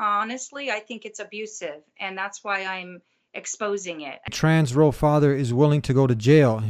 honestly, I think it's abusive, and that's why I'm exposing it. Trans role father is willing to go to jail.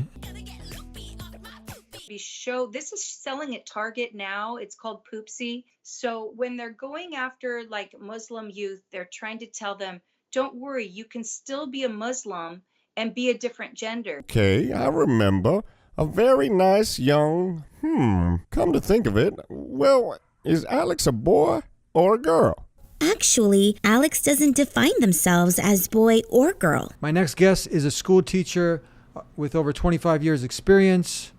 This is selling at Target now. It's called Poopsie. So when they're going after like Muslim youth, they're trying to tell them, don't worry, you can still be a Muslim and be a different gender. Okay, I remember. A very nice young, come to think of it, well, is Alex a boy or a girl? Actually, Alex doesn't define themselves as boy or girl. My next guest is a school teacher with over 25 years experience,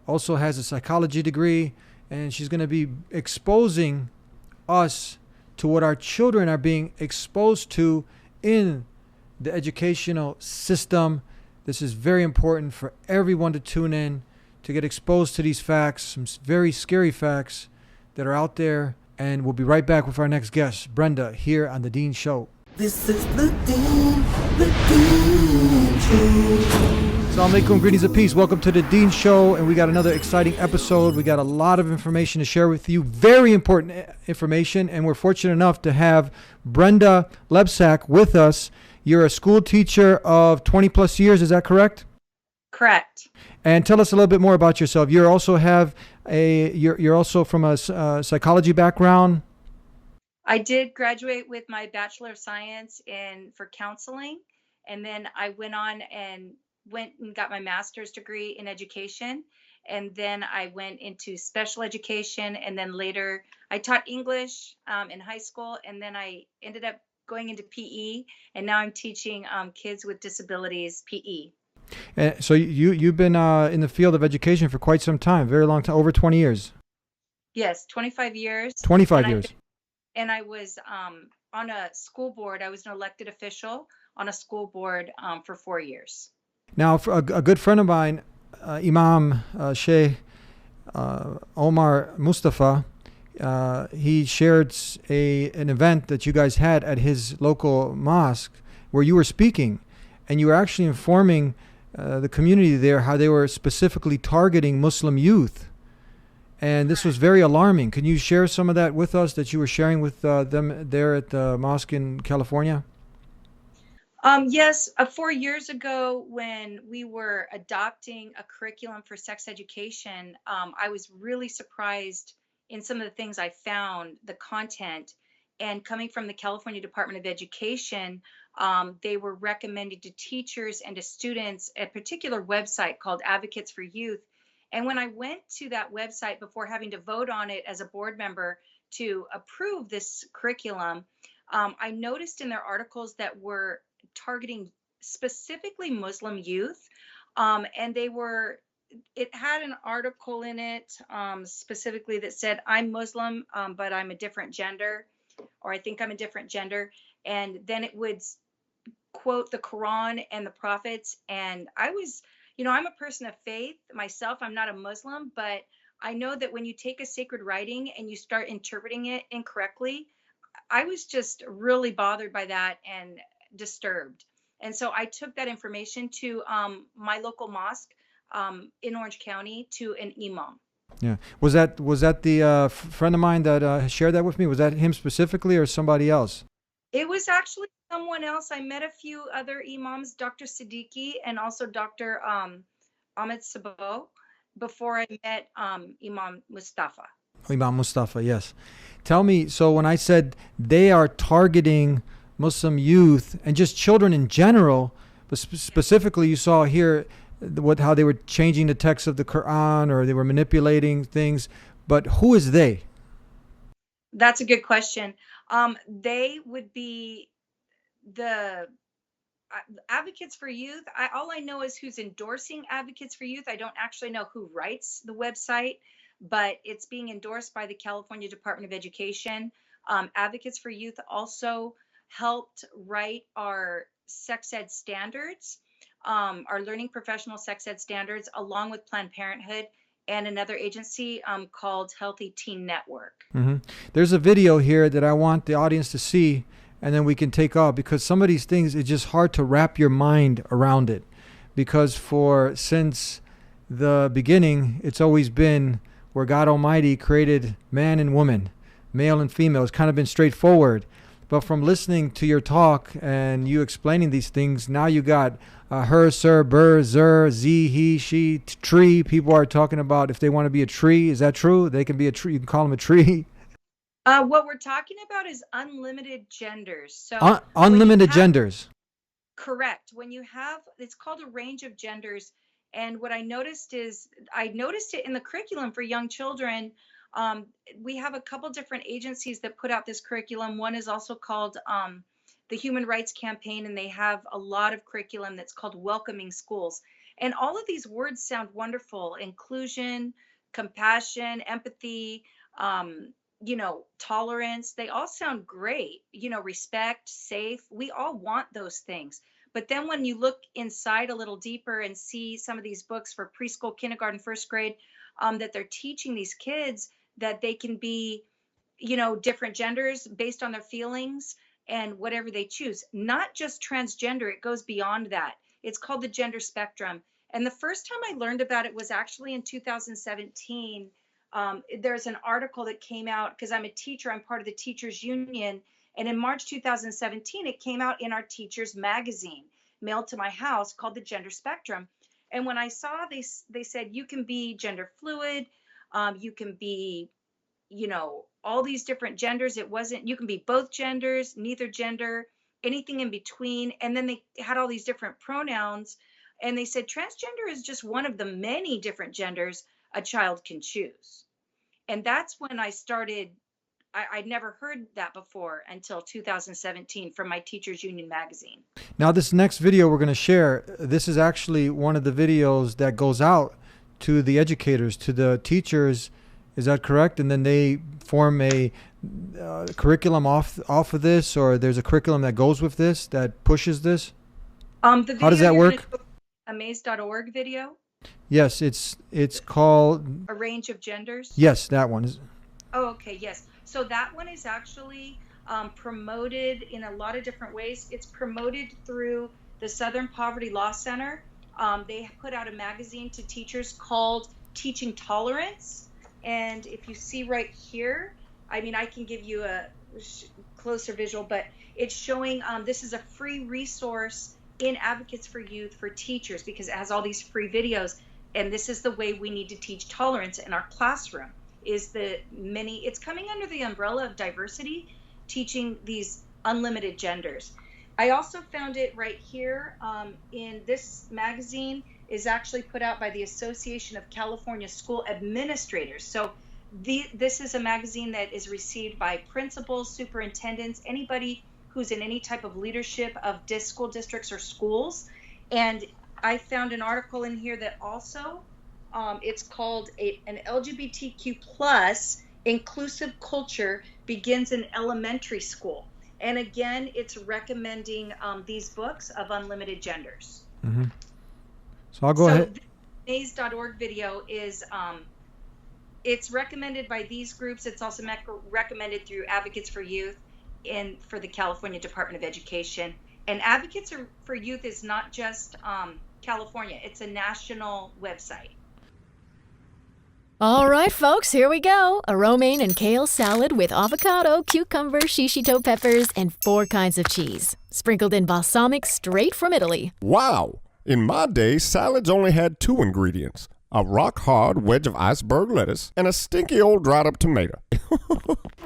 also has a psychology degree, and she's going to be exposing us to what our children are being exposed to in the educational system. This is very important for everyone to tune in, to get exposed to these facts, some very scary facts that are out there. And we'll be right back with our next guest, Brenda, here on The Dean Show. This is the Dean Show. Assalamu alaikum, greetings of peace. Welcome to The Dean Show, and we got another exciting episode. We got a lot of information to share with you, very important information, and we're fortunate enough to have Brenda Lebsack with us. You're a school teacher of 20 plus years, is that correct? Correct. And tell us a little bit more about yourself. You're also from a psychology background. I did graduate with my Bachelor of Science for counseling, and then I went on and got my master's degree in education, and then I went into special education, and then later I taught English in high school, and then I ended up going into PE, and now I'm teaching kids with disabilities PE. So you've been in the field of education for quite some time, very long time, over 20 years. Yes, 25 years. 25 years. And I was on a school board. I was an elected official on a school board for 4 years. Now, for a good friend of mine, Imam Sheikh Omar Mustafa, he shared an event that you guys had at his local mosque where you were speaking, and you were actually informing the community there how they were specifically targeting Muslim youth. And this was very alarming. Can you share some of that with us that you were sharing with them there at the mosque in California? Yes, 4 years ago when we were adopting a curriculum for sex education, I was really surprised in some of the things I found, the content. And coming from the California Department of Education, they were recommending to teachers and to students a particular website called Advocates for Youth. And when I went to that website before having to vote on it as a board member to approve this curriculum, I noticed in their articles that were targeting specifically Muslim youth. And it had an article in it specifically that said, I'm Muslim, but I'm a different gender, or I think I'm a different gender. And then it would quote the Quran and the prophets. And I was, I'm a person of faith myself. I'm not a Muslim, but I know that when you take a sacred writing and you start interpreting it incorrectly, I was just really bothered by that and disturbed. And so I took that information to my local mosque in Orange County to an imam. Yeah. Was that the friend of mine that shared that with me? Was that him specifically or somebody else? It was actually someone else. I met a few other imams, Dr. Siddiqui and also Dr. Ahmed Sabo, before I met Imam Mustafa. Imam Mustafa, yes. Tell me, so when I said they are targeting Muslim youth and just children in general, but specifically you saw here how they were changing the text of the Quran or they were manipulating things, but who is they? That's a good question. They would be the Advocates for Youth. All I know is who's endorsing Advocates for Youth. I don't actually know who writes the website, but it's being endorsed by the California Department of Education. Advocates for Youth also helped write our sex ed standards, our learning professional sex ed standards, along with Planned Parenthood and another agency called Healthy Teen Network. Mm-hmm. There's a video here that I want the audience to see, and then we can take off, because some of these things, it's just hard to wrap your mind around it, because since the beginning, it's always been where God Almighty created man and woman, male and female. It's kind of been straightforward. But from listening to your talk and you explaining these things, now you got her, sir, ber, zer, ze, he, she, tree. People are talking about if they want to be a tree. Is that true? They can be a tree. You can call them a tree. What we're talking about is unlimited genders. So when you Unlimited have genders. correct. When you have, it's called a range of genders. And what I noticed is, I noticed it in the curriculum for young children. We have a couple different agencies that put out this curriculum. One is also called the Human Rights Campaign, and they have a lot of curriculum that's called Welcoming Schools. And all of these words sound wonderful: inclusion, compassion, empathy, tolerance. They all sound great. Respect, safe. We all want those things. But then when you look inside a little deeper and see some of these books for preschool, kindergarten, first grade, that they're teaching these kids that they can be, different genders based on their feelings and whatever they choose. Not just transgender, it goes beyond that. It's called the gender spectrum. And the first time I learned about it was actually in 2017. There's an article that came out because I'm a teacher, I'm part of the teachers union. And in March 2017, it came out in our teachers magazine, mailed to my house, called the Gender Spectrum. And when I saw they said you can be gender fluid, you can be, all these different genders. It wasn't, you can be both genders, neither gender, anything in between. And then they had all these different pronouns. And they said transgender is just one of the many different genders a child can choose. And that's when I started. I'd never heard that before until 2017 from my Teachers Union magazine. Now, this next video we're going to share, this is actually one of the videos that goes out to the educators, to the teachers. Is that correct? And then they form a curriculum off of this, or there's a curriculum that goes with this, that pushes this? The video How does that work? Amaze.org video? Yes, it's called... A Range of Genders? Yes, that one. Oh, okay, yes. So that one is actually promoted in a lot of different ways. It's promoted through the Southern Poverty Law Center. They put out a magazine to teachers called Teaching Tolerance. And if you see right here, I can give you a closer visual, but it's showing this is a free resource in Advocates for Youth for teachers because it has all these free videos. And this is the way we need to teach tolerance in our classroom. It's coming under the umbrella of diversity, teaching these unlimited genders. I also found it right here in this magazine is actually put out by the Association of California School Administrators. So this is a magazine that is received by principals, superintendents, anybody who's in any type of leadership of school districts or schools. And I found an article in here that also it's called an LGBTQ plus inclusive culture begins in elementary school. And again, it's recommending these books of unlimited genders. Mm-hmm. So I'll go ahead. The Maze.org video is, it's recommended by these groups. It's also recommended through Advocates for Youth and for the California Department of Education. And Advocates for Youth is not just California. It's a national website. All right, folks, here we go. A romaine and kale salad with avocado, cucumber, shishito peppers, and 4 kinds of cheese. Sprinkled in balsamic straight from Italy. Wow! In my day, salads only had 2 ingredients. A rock-hard wedge of iceberg lettuce and a stinky old dried-up tomato.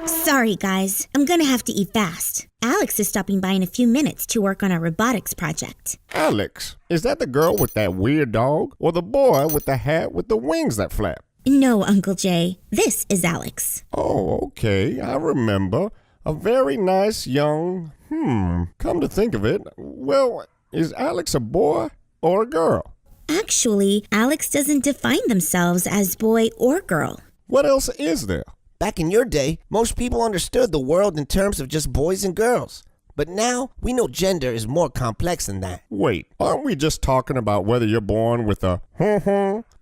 Sorry, guys. I'm gonna have to eat fast. Alex is stopping by in a few minutes to work on our robotics project. Alex, is that the girl with that weird dog? Or the boy with the hat with the wings that flap? No, Uncle Jay. This is Alex. Oh, okay. I remember. A very nice young... Come to think of it, well, is Alex a boy or a girl? Actually, Alex doesn't define themselves as boy or girl. What else is there? Back in your day, most people understood the world in terms of just boys and girls. But now, we know gender is more complex than that. Wait, aren't we just talking about whether you're born with a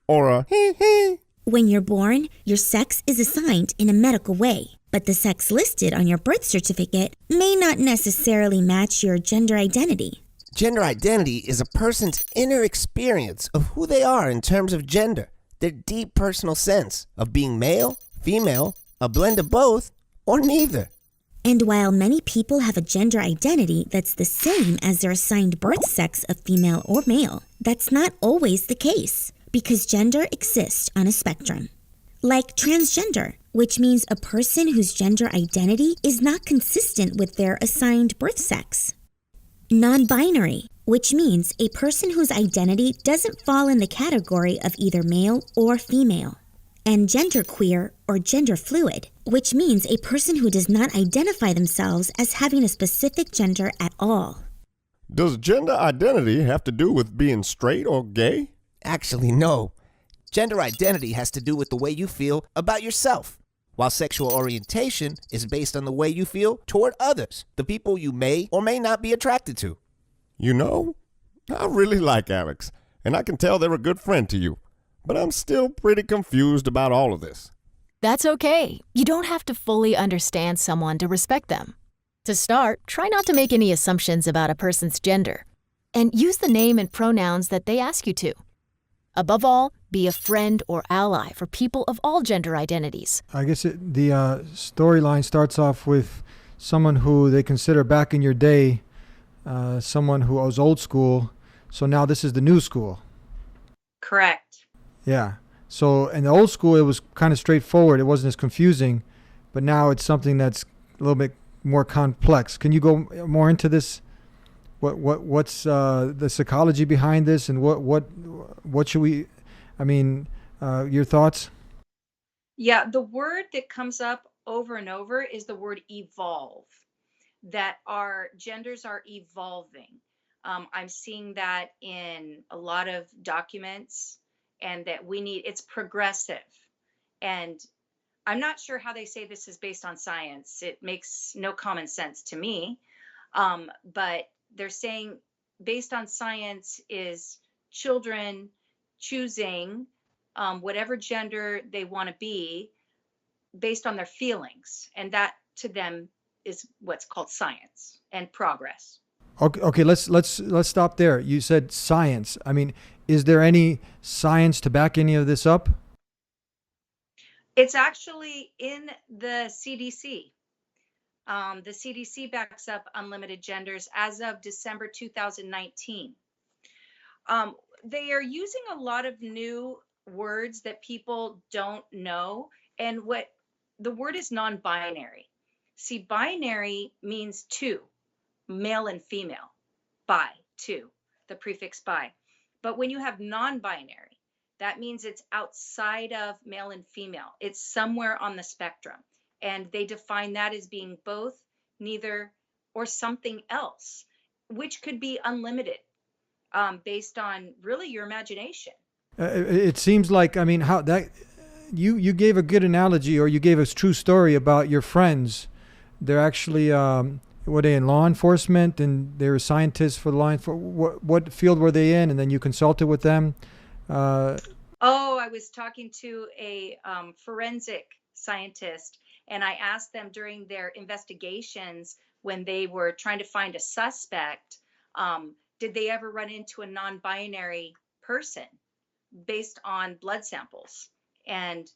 or a hee? When you're born, your sex is assigned in a medical way. But the sex listed on your birth certificate may not necessarily match your gender identity. Gender identity is a person's inner experience of who they are in terms of gender, their deep personal sense of being male, female, a blend of both, or neither. And while many people have a gender identity that's the same as their assigned birth sex of female or male, that's not always the case, because gender exists on a spectrum. Like transgender, which means a person whose gender identity is not consistent with their assigned birth sex. Non-binary, which means a person whose identity doesn't fall in the category of either male or female. And genderqueer or gender fluid, which means a person who does not identify themselves as having a specific gender at all. Does gender identity have to do with being straight or gay? Actually, no. Gender identity has to do with the way you feel about yourself, while sexual orientation is based on the way you feel toward others, the people you may or may not be attracted to. You know, I really like Alex, and I can tell they're a good friend to you. But I'm still pretty confused about all of this. That's okay. You don't have to fully understand someone to respect them. To start, try not to make any assumptions about a person's gender, and use the name and pronouns that they ask you to. Above all, be a friend or ally for people of all gender identities. I guess the storyline starts off with someone who they consider back in your day, someone who was old school. So now this is the new school. Correct. Yeah. So in the old school, it was kind of straightforward. It wasn't as confusing, but now it's something that's a little bit more complex. Can you go more into this? What's the psychology behind this, and what should we? I mean, your thoughts? Yeah, the word that comes up over and over is the word evolve. That our genders are evolving. I'm seeing that in a lot of documents. And that it's progressive. And I'm not sure how they say this is based on science. It makes no common sense to me. But they're saying based on science is children choosing whatever gender they want to be based on their feelings. And that to them is what's called science and progress. Okay, let's stop there. You said science. I mean, is there any science to back any of this up? It's actually in the CDC. The CDC backs up unlimited genders as of December 2019. They are using a lot of new words that people don't know. And what the word is non-binary. See, binary means two. Male and female, bi, two, the prefix bi. But when you have non-binary, that means it's outside of male and female. It's somewhere on the spectrum. And they define that as being both, neither, or something else, which could be unlimited based on really your imagination. It seems like, I mean, how that you gave a good analogy, or you gave us true story about your friends. They're actually were they in law enforcement, and they were scientists for the law enforcement? What field were they in? And then you consulted with them? I was talking to a forensic scientist, and I asked them during their investigations when they were trying to find a suspect, did they ever run into a non-binary person based on blood samples? And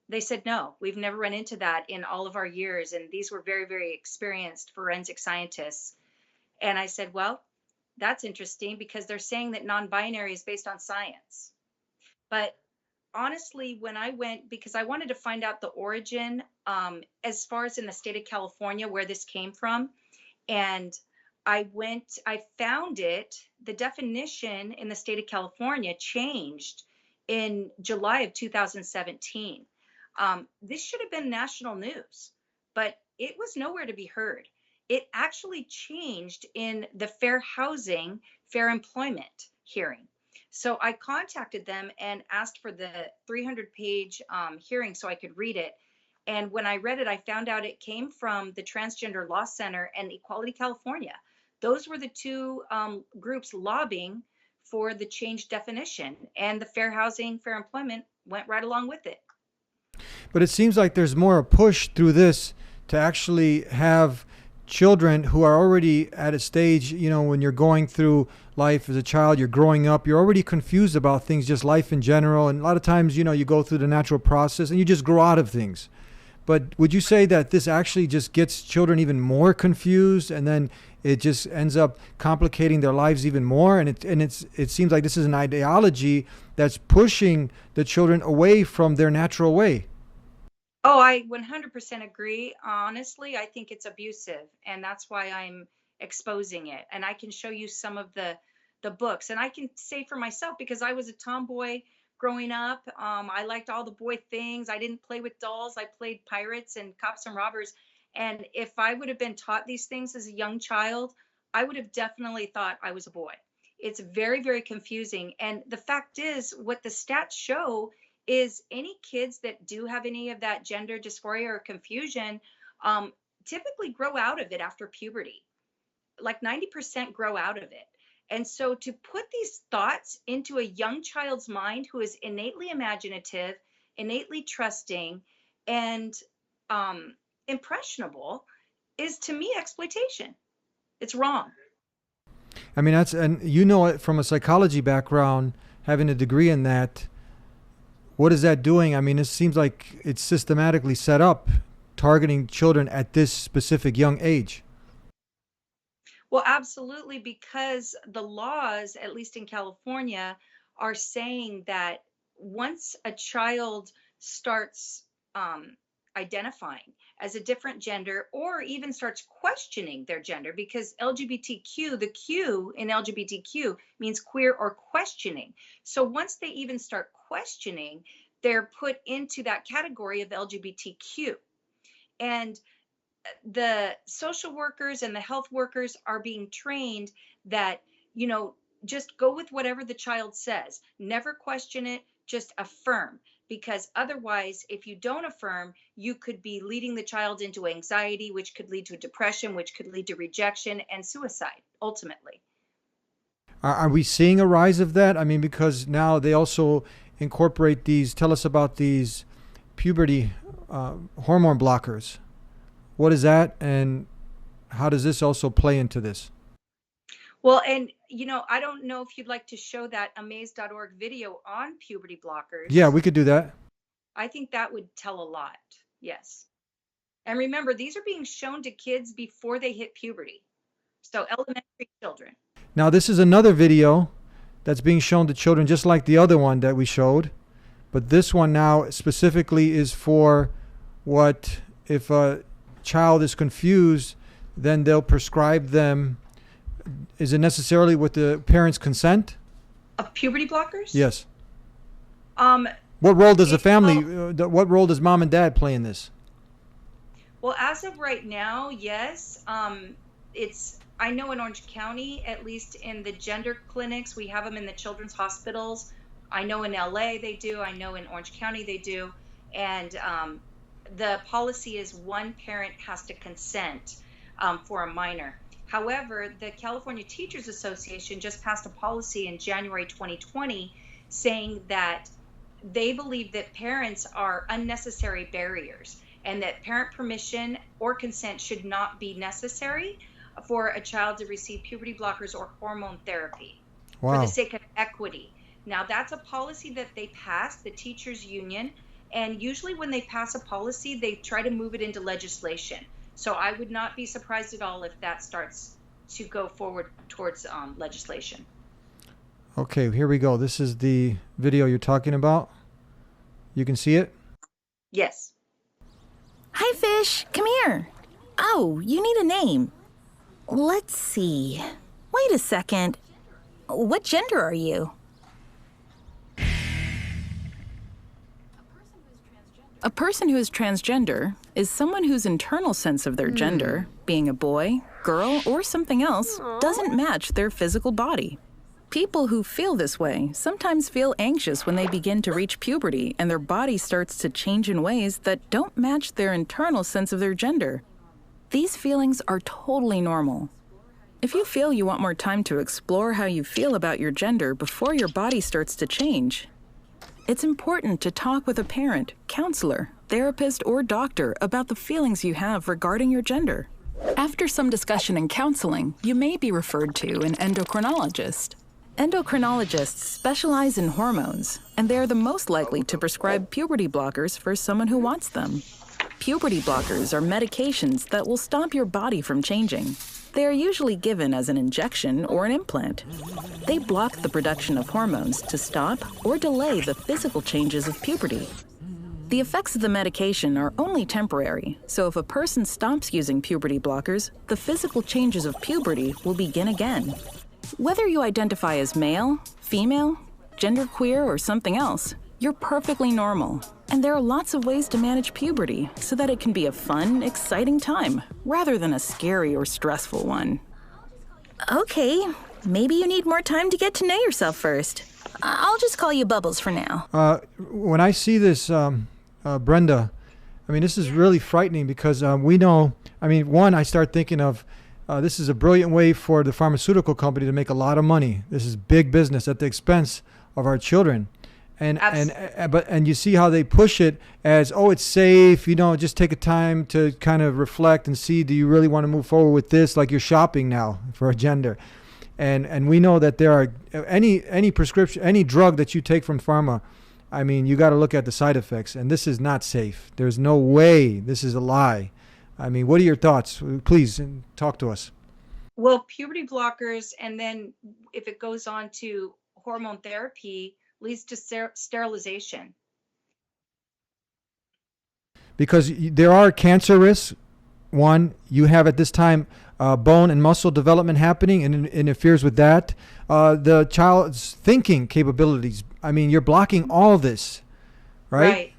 they said, no, we've never run into that in all of our years. And these were very, very experienced forensic scientists. And I said, well, that's interesting because they're saying that non-binary is based on science. But honestly, when I went, because I wanted to find out the origin as far as in the state of California, where this came from. And I found it, the definition in the state of California changed in July of 2017. This should have been national news, but it was nowhere to be heard. It actually changed in the Fair Housing, Fair Employment hearing. So I contacted them and asked for the 300-page hearing so I could read it. And when I read it, I found out it came from the Transgender Law Center and Equality California. Those were the two groups lobbying for the changed definition, and the Fair Housing, Fair Employment went right along with it. But it seems like there's more a push through this to actually have children who are already at a stage, you know, when you're going through life as a child, you're growing up, you're already confused about things, just life in general. And a lot of times, you know, you go through the natural process and you just grow out of things. But would you say that this actually just gets children even more confused, and then it just ends up complicating their lives even more? And it seems like this is an ideology that's pushing the children away from their natural way. Oh, I 100% agree. Honestly, I think it's abusive, and that's why I'm exposing it. And I can show you some of the books, and I can say for myself, because I was a tomboy growing up. I liked all the boy things. I didn't play with dolls. I played pirates and cops and robbers. And if I would have been taught these things as a young child, I would have definitely thought I was a boy. It's very, very confusing. And the fact is, what the stats show is any kids that do have any of that gender dysphoria or confusion typically grow out of it after puberty. Like 90% grow out of it. And so to put these thoughts into a young child's mind who is innately imaginative, innately trusting, and impressionable is, to me, exploitation. It's wrong. I mean, and you know it from a psychology background, having a degree in that. What is that doing? I mean, it seems like it's systematically set up, targeting children at this specific young age. Well, absolutely, because the laws, at least in California, are saying that once a child starts identifying as a different gender, or even starts questioning their gender, because LGBTQ, the Q in LGBTQ means queer or questioning. So once they even start questioning, they're put into that category of LGBTQ. And the social workers and the health workers are being trained that, just go with whatever the child says. Never question it, just affirm. Because otherwise, if you don't affirm, you could be leading the child into anxiety, which could lead to depression, which could lead to rejection and suicide, ultimately. Are we seeing a rise of that? I mean, because now they also incorporate these, tell us about these puberty hormone blockers. What is that, and how does this also play into this? Well, and I don't know if you'd like to show that amaze.org video on puberty blockers. Yeah, we could do that. I think that would tell a lot. Yes. And remember, these are being shown to kids before they hit puberty. So elementary children. Now, this is another video that's being shown to children just like the other one that we showed. But this one now specifically is for what, if a child is confused, then they'll prescribe them. Is it necessarily with the parents' consent? Of puberty blockers? Yes. What role does the family, what role does mom and dad play in this? Well, as of right now, yes. I know in Orange County, at least in the gender clinics, we have them in the children's hospitals. I know in LA they do. I know in Orange County they do. And the policy is one parent has to consent for a minor. However, the California Teachers Association just passed a policy in January 2020 saying that they believe that parents are unnecessary barriers and that parent permission or consent should not be necessary for a child to receive puberty blockers or hormone therapy. Wow. For the sake of equity. Now, that's a policy that they passed, the teachers union, and usually when they pass a policy, they try to move it into legislation. So I would not be surprised at all if that starts to go forward towards legislation. Okay, here we go. This is the video you're talking about. You can see it? Yes. Hi, Fish. Come here. Oh, you need a name. Let's see. Wait a second. What gender are you? A person who is transgender is someone whose internal sense of their gender, being a boy, girl, or something else, doesn't match their physical body. People who feel this way sometimes feel anxious when they begin to reach puberty and their body starts to change in ways that don't match their internal sense of their gender. These feelings are totally normal. If you feel you want more time to explore how you feel about your gender before your body starts to change, it's important to talk with a parent, counselor, therapist, or doctor about the feelings you have regarding your gender. After some discussion and counseling, you may be referred to an endocrinologist. Endocrinologists specialize in hormones, and they are the most likely to prescribe puberty blockers for someone who wants them. Puberty blockers are medications that will stop your body from changing. They are usually given as an injection or an implant. They block the production of hormones to stop or delay the physical changes of puberty. The effects of the medication are only temporary, so if a person stops using puberty blockers, the physical changes of puberty will begin again. Whether you identify as male, female, genderqueer, or something else, you're perfectly normal. And there are lots of ways to manage puberty so that it can be a fun, exciting time, rather than a scary or stressful one. Okay, maybe you need more time to get to know yourself first. I'll just call you Bubbles for now. When I see this, Brenda, I mean, this is really frightening because we know, I mean, one, I start thinking of this is a brilliant way for the pharmaceutical company to make a lot of money. This is big business at the expense of our children. And you see how they push it as, oh, it's safe, you know, just take a time to kind of reflect and see, do you really want to move forward with this? Like you're shopping now for a gender. And we know that there are any prescription, any drug that you take from pharma, I mean, you got to look at the side effects, and this is not safe. There's no way this is a lie. I mean, what are your thoughts? Please talk to us. Well, puberty blockers, and then if it goes on to hormone therapy, leads to sterilization. Because there are cancer risks. One, you have at this time bone and muscle development happening, and it interferes with that. The child's thinking capabilities. I mean, you're blocking all this, right?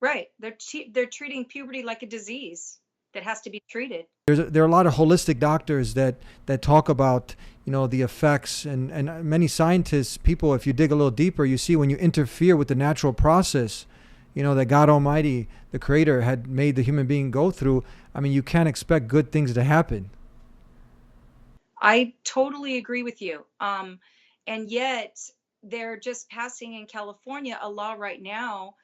Right. They're treating puberty like a disease that has to be treated. There are a lot of holistic doctors that talk about, you know, the effects, and many scientists, people, if you dig a little deeper, you see when you interfere with the natural process, you know, that God Almighty, the Creator, had made the human being go through. I mean, you can't expect good things to happen. I totally agree with you. And yet they're just passing in California a law right now,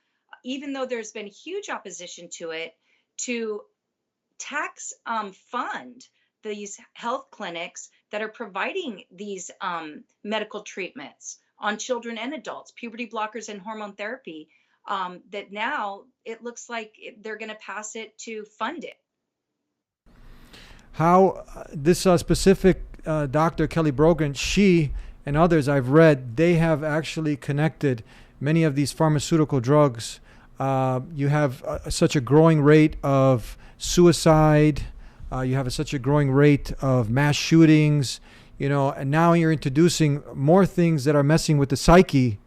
even though there's been huge opposition to it, to tax fund these health clinics that are providing these medical treatments on children and adults, puberty blockers and hormone therapy, that now it looks like they're going to pass it to fund it. How this specific Dr. Kelly Brogan, she and others I've read, they have actually connected many of these pharmaceutical drugs. You have such a growing rate of suicide. You have such a growing rate of mass shootings, you know, and now you're introducing more things that are messing with the psyche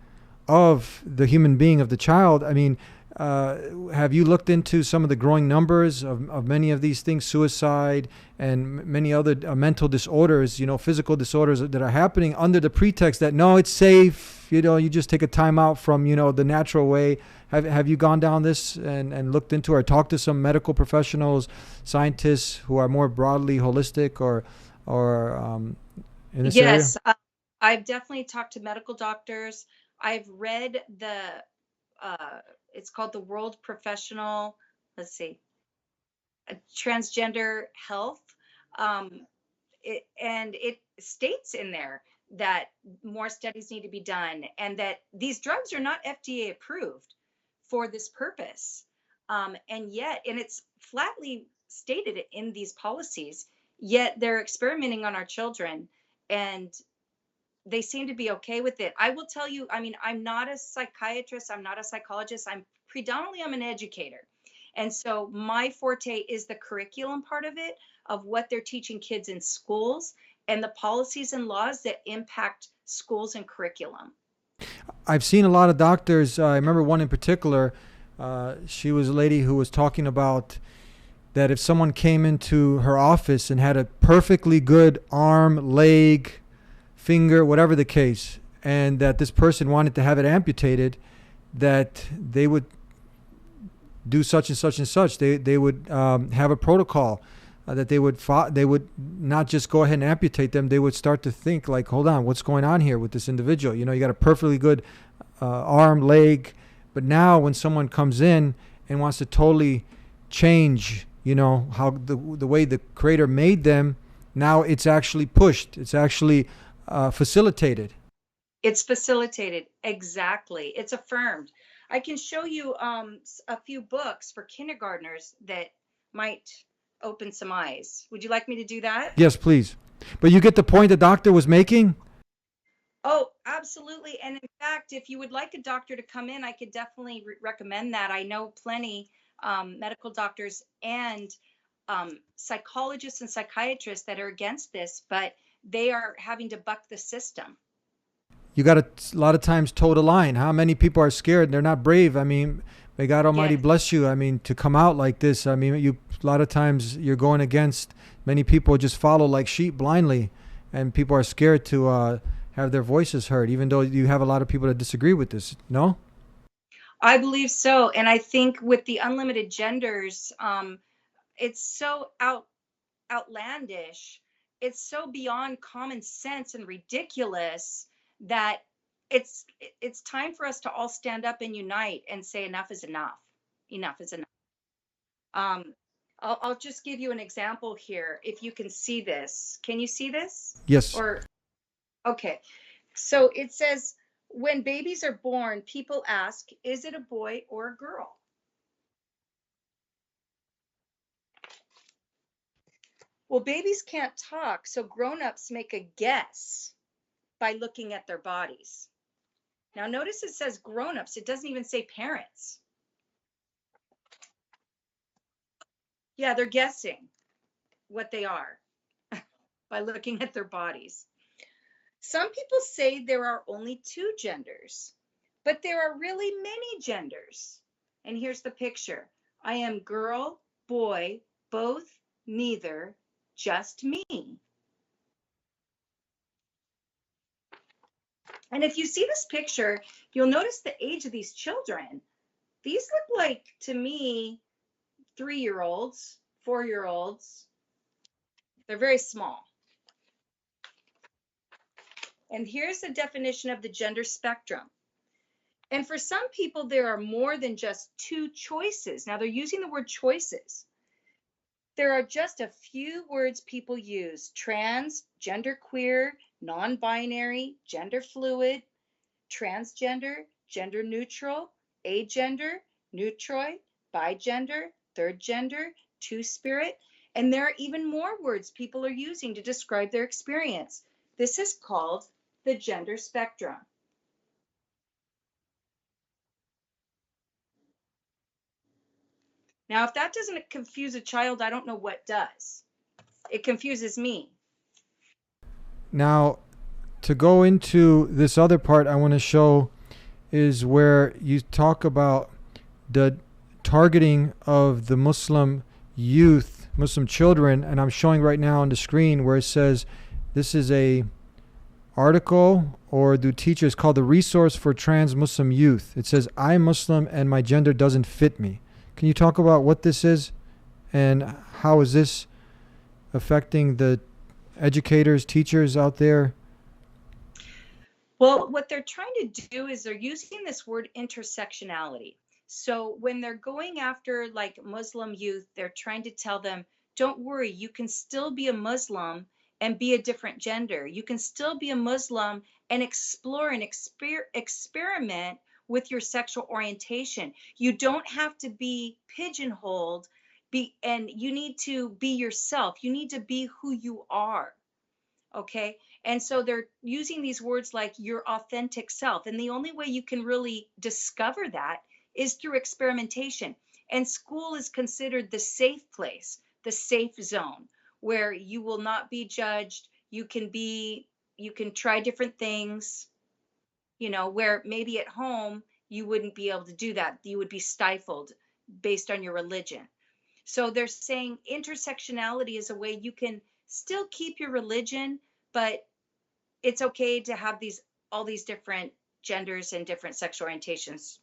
of the human being, of the child. I mean, have you looked into some of the growing numbers of many of these things, suicide and many other mental disorders, you know, physical disorders that are happening under the pretext that, no, it's safe, you know, you just take a time out from, you know, the natural way. Have you gone down this and looked into or talked to some medical professionals, scientists who are more broadly holistic or in this area? Yes, I've definitely talked to medical doctors. I've read it's called the World Professional, Transgender Health. It states in there that more studies need to be done and that these drugs are not FDA approved for this purpose. And it's flatly stated in these policies, yet they're experimenting on our children and they seem to be okay with it. I will tell you, I mean, I'm not a psychiatrist, I'm not a psychologist, I'm an educator. And so my forte is the curriculum part of it, of what they're teaching kids in schools and the policies and laws that impact schools and curriculum. I've seen a lot of doctors. I remember one in particular. She was a lady who was talking about that if someone came into her office and had a perfectly good arm, leg, finger, whatever the case, and that this person wanted to have it amputated, that they would do such and such and such. They would have a protocol that they would not just go ahead and amputate them. They would start to think like, hold on, what's going on here with this individual? You know, you got a perfectly good arm, leg, but now when someone comes in and wants to totally change, you know, how the way the Creator made them, now it's actually pushed. It's actually facilitated. It's facilitated. Exactly. It's affirmed. I can show you a few books for kindergartners that might open some eyes. Would you like me to do that? Yes, please. But you get the point the doctor was making? Oh, absolutely. And in fact, if you would like a doctor to come in, I could definitely recommend that. I know plenty medical doctors and psychologists and psychiatrists that are against this, but they are having to buck the system. You got to a lot of times toe the line. How many people are scared? They're not brave. I mean, may God Almighty Yes. bless you. I mean, to come out like this. I mean, you a lot of times you're going against. Many people just follow like sheep blindly, and people are scared to have their voices heard, even though you have a lot of people that disagree with this. No? I believe so. And I think with the unlimited genders, it's so outlandish. It's so beyond common sense and ridiculous that it's time for us to all stand up and unite and say enough is enough. Enough is enough. Um, I'll just give you an example here. If you can see this, can you see this? Yes. Or okay. So it says, when babies are born, people ask, is it a boy or a girl? Well, babies can't talk, so grown-ups make a guess by looking at their bodies. Now, notice it says grown-ups. It doesn't even say parents. Yeah, they're guessing what they are by looking at their bodies. Some people say there are only two genders, but there are really many genders. And here's the picture. I am girl, boy, both, neither, just me. And if you see this picture, you'll notice the age of these children. These look like, to me, 3-year-olds, 4-year-olds. They're very small. And here's the definition of the gender spectrum. And for some people, there are more than just two choices. Now, they're using the word choices. There are just a few words people use: trans, genderqueer, non-binary, gender fluid, transgender, gender neutral, agender, neutroid, bigender, third gender, two-spirit, and there are even more words people are using to describe their experience. This is called the gender spectrum. Now, if that doesn't confuse a child, I don't know what does. It confuses me. Now, to go into this other part I want to show is where you talk about the targeting of the Muslim youth, Muslim children, and I'm showing right now on the screen where it says this is a article or the teacher is called the Resource for Trans Muslim Youth. It says, I'm Muslim and my gender doesn't fit me. Can you talk about what this is and how is this affecting the educators, teachers out there? Well, what they're trying to do is they're using this word intersectionality. So when they're going after like Muslim youth, they're trying to tell them, don't worry, you can still be a Muslim and be a different gender. You can still be a Muslim and explore and experiment with your sexual orientation. You don't have to be pigeonholed, and you need to be yourself. You need to be who you are. Okay. And so they're using these words like your authentic self. And the only way you can really discover that is through experimentation. And school is considered the safe place, the safe zone, where you will not be judged. You can try different things, where maybe at home you wouldn't be able to do that. You would be stifled based on your religion. So they're saying intersectionality is a way you can still keep your religion, but it's okay to have all these different genders and different sexual orientations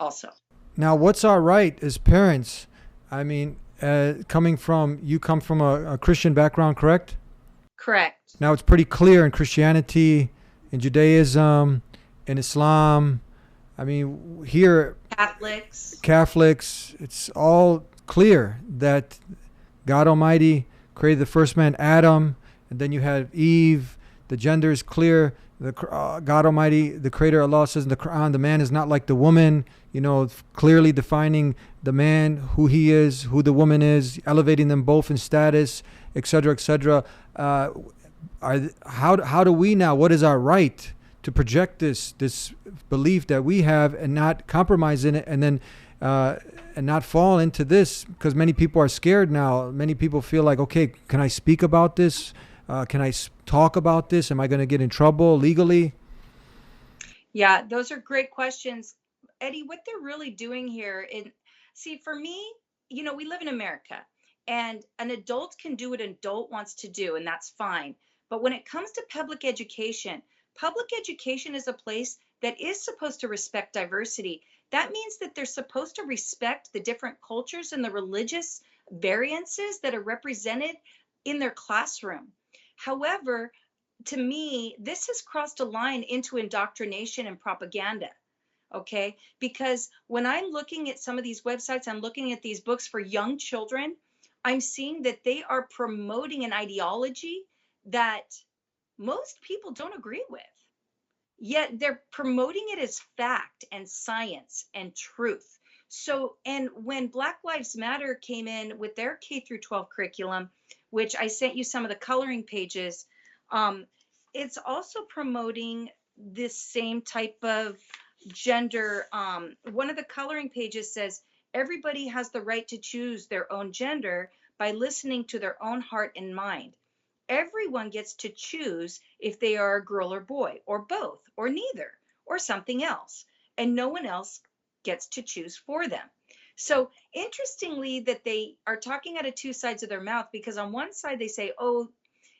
also. Now, what's our right as parents? I mean, you come from a Christian background, correct? Correct. Now, it's pretty clear in Christianity, in Judaism, in Islam. I mean, here, Catholics, it's all clear that God Almighty created the first man, Adam, and then you had Eve. The gender is clear. God Almighty, the Creator Allah says in the Quran, the man is not like the woman. Clearly defining the man, who he is, who the woman is, elevating them both in status, etc., etc. How do we now? What is our right to project this belief that we have and not compromise in it, and then and not fall into this? Because many people are scared now. Many people feel like, okay, can I speak about this? Can I talk about this? Am I going to get in trouble legally? Yeah, those are great questions. Eddie, what they're really doing here, see, for me, we live in America, and an adult can do what an adult wants to do, and that's fine. But when it comes to public education is a place that is supposed to respect diversity. That means that they're supposed to respect the different cultures and the religious variances that are represented in their classroom. However, to me, this has crossed a line into indoctrination and propaganda. Okay, because when I'm looking at some of these websites, I'm looking at these books for young children, I'm seeing that they are promoting an ideology that most people don't agree with. Yet they're promoting it as fact and science and truth. So, and when Black Lives Matter came in with their K through 12 curriculum, which I sent you some of the coloring pages, it's also promoting this same type of gender. One of the coloring pages says, everybody has the right to choose their own gender by listening to their own heart and mind. Everyone gets to choose if they are a girl or boy, or both, or neither, or something else, and no one else gets to choose for them. So interestingly, that they are talking out of two sides of their mouth, because on one side they say, oh,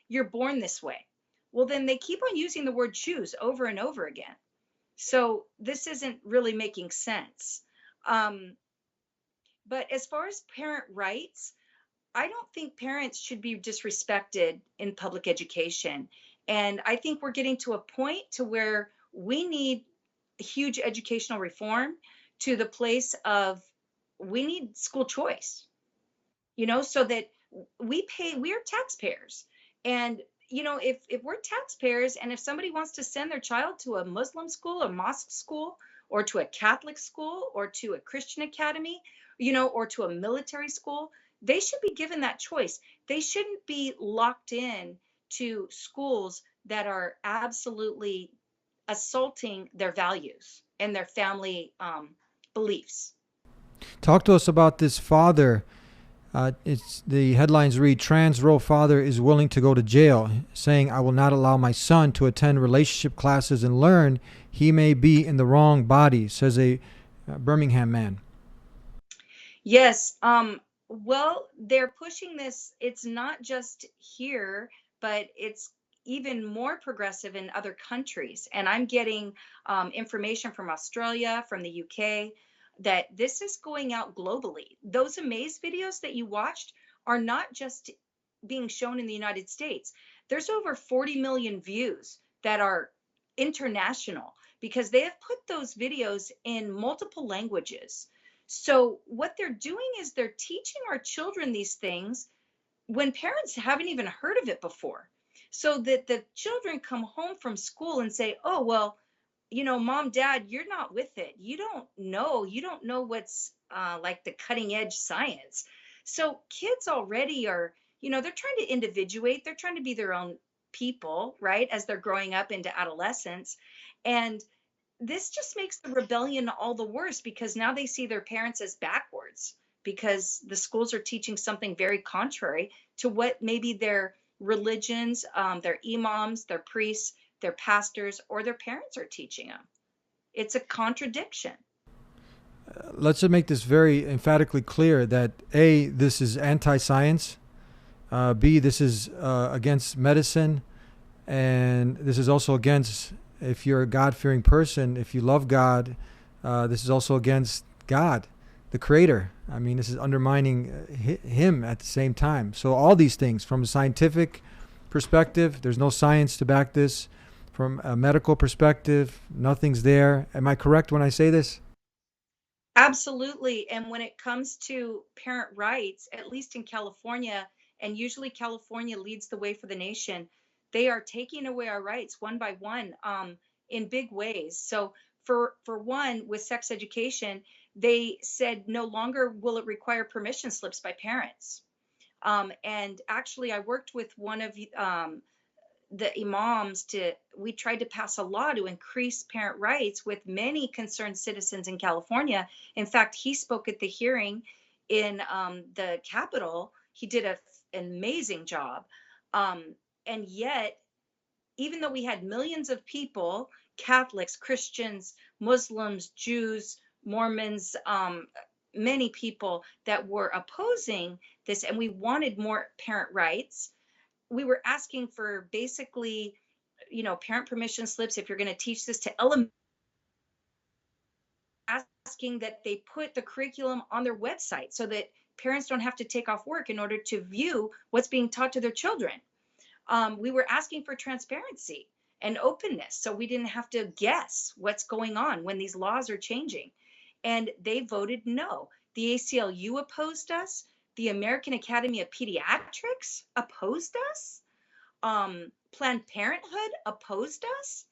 you're born this way. Well, then they keep on using the word choose over and over again. So this isn't really making sense. But as far as parent rights, I don't think parents should be disrespected in public education. And I think we're getting to a point to where we need huge educational reform, to the place of we need school choice, so that we are taxpayers. And, if we're taxpayers, and if somebody wants to send their child to a Muslim school, a mosque school, or to a Catholic school, or to a Christian academy, or to a military school, they should be given that choice. They shouldn't be locked in to schools that are absolutely assaulting their values and their family beliefs. Talk to us about this father. It's the headlines read, trans row father is willing to go to jail, saying, I will not allow my son to attend relationship classes and learn he may be in the wrong body, says a Birmingham man. Yes. Well, they're pushing this. It's not just here, but it's even more progressive in other countries. And I'm getting information from Australia, from the UK, that this is going out globally. Those Amaze videos that you watched are not just being shown in the United States. There's over 40 million views that are international, because they have put those videos in multiple languages. So what they're doing is they're teaching our children these things when parents haven't even heard of it before, so that the children come home from school and say, oh, well, mom, dad, you're not with it. You don't know what's like the cutting edge science. So kids already are, they're trying to individuate. They're trying to be their own people, right, as they're growing up into adolescence. And this just makes the rebellion all the worse, because now they see their parents as backwards, because the schools are teaching something very contrary to what maybe their religions, their imams, their priests, their pastors, or their parents are teaching them. It's a contradiction. Let's just make this very emphatically clear that A, this is anti-science, B, this is against medicine, and this is also against, if you're a God-fearing person, if you love God, this is also against God, the Creator. I mean, this is undermining Him at the same time. So all these things, from a scientific perspective, there's no science to back this. From a medical perspective, nothing's there. Am I correct when I say this? Absolutely. And when it comes to parent rights, at least in California, and usually California leads the way for the nation, They are taking away our rights one by one, in big ways. So for one, with sex education, they said no longer will it require permission slips by parents. And actually, I worked with one of the imams we tried to pass a law to increase parent rights with many concerned citizens in California. In fact, he spoke at the hearing in the Capitol. He did an amazing job. And yet, even though we had millions of people, Catholics, Christians, Muslims, Jews, Mormons, many people that were opposing this, and we wanted more parent rights, we were asking for basically, parent permission slips if you're going to teach this to elementary, asking that they put the curriculum on their website so that parents don't have to take off work in order to view what's being taught to their children. We were asking for transparency and openness so we didn't have to guess what's going on when these laws are changing. And they voted no. The ACLU opposed us. The American Academy of Pediatrics opposed us. Planned Parenthood opposed us.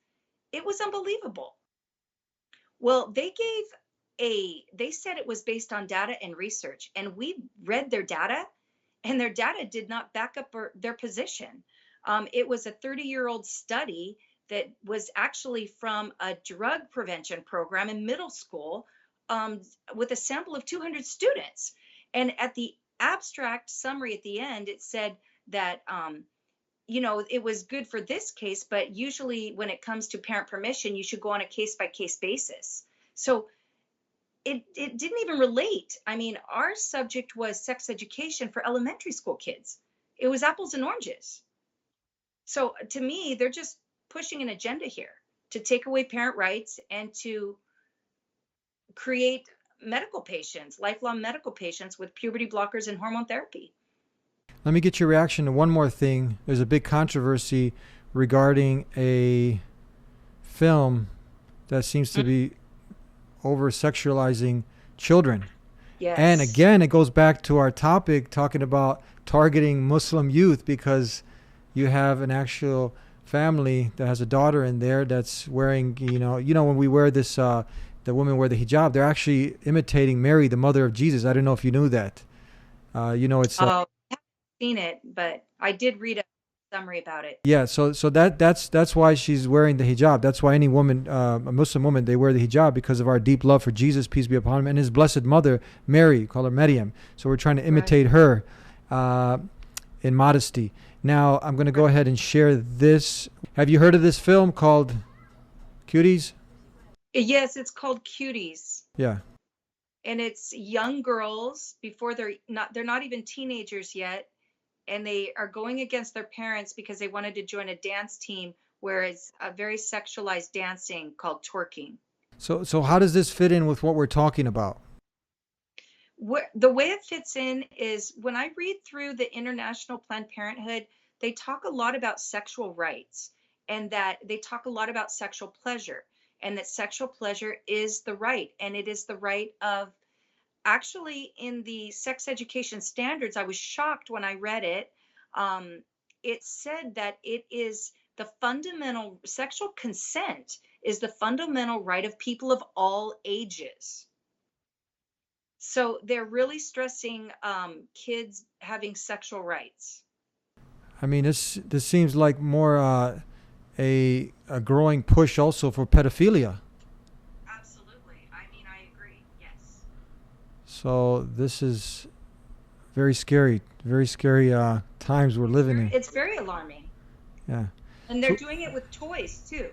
It was unbelievable. Well, they said it was based on data and research, and we read their data, and their data did not back up their position. It was a 30-year-old study that was actually from a drug prevention program in middle school, with a sample of 200 students. And at the abstract summary at the end, it said that, it was good for this case, but usually when it comes to parent permission, you should go on a case-by-case basis. So it didn't even relate. I mean, our subject was sex education for elementary school kids. It was apples and oranges. So to me, they're just pushing an agenda here to take away parent rights and to create medical patients, lifelong medical patients with puberty blockers and hormone therapy. Let me get your reaction to one more thing. There's a big controversy regarding a film that seems to be over-sexualizing children. Yes. And again, it goes back to our topic talking about targeting Muslim youth, because you have an actual family that has a daughter in there that's wearing, when we wear this, the women wear the hijab, they're actually imitating Mary, the mother of Jesus. I don't know if you knew that. It's... I haven't seen it, but I did read a summary about it. Yeah, so that's why she's wearing the hijab. That's why any woman, a Muslim woman, they wear the hijab, because of our deep love for Jesus, peace be upon him, and his blessed mother, Mary, call her Maryam. So we're trying to imitate her in modesty. Now, I'm going to go ahead and share this. Have you heard of this film called Cuties? Yes, it's called Cuties. Yeah. And it's young girls before they're not even teenagers yet. And they are going against their parents because they wanted to join a dance team where it's a very sexualized dancing called twerking. So how does this fit in with what we're talking about? The way it fits in is when I read through the International Planned Parenthood, they talk a lot about sexual rights, and that they talk a lot about sexual pleasure, and that sexual pleasure is the right, and it is the right of, actually in the sex education standards, I was shocked when I read it. It said that it is the fundamental, sexual consent is the fundamental right of people of all ages. So they're really stressing kids having sexual rights. I mean, this seems like more a growing push also for pedophilia. Absolutely. I mean, I agree. Yes. So this is very scary times we're living in. It's very alarming. Yeah. And they're doing it with toys too.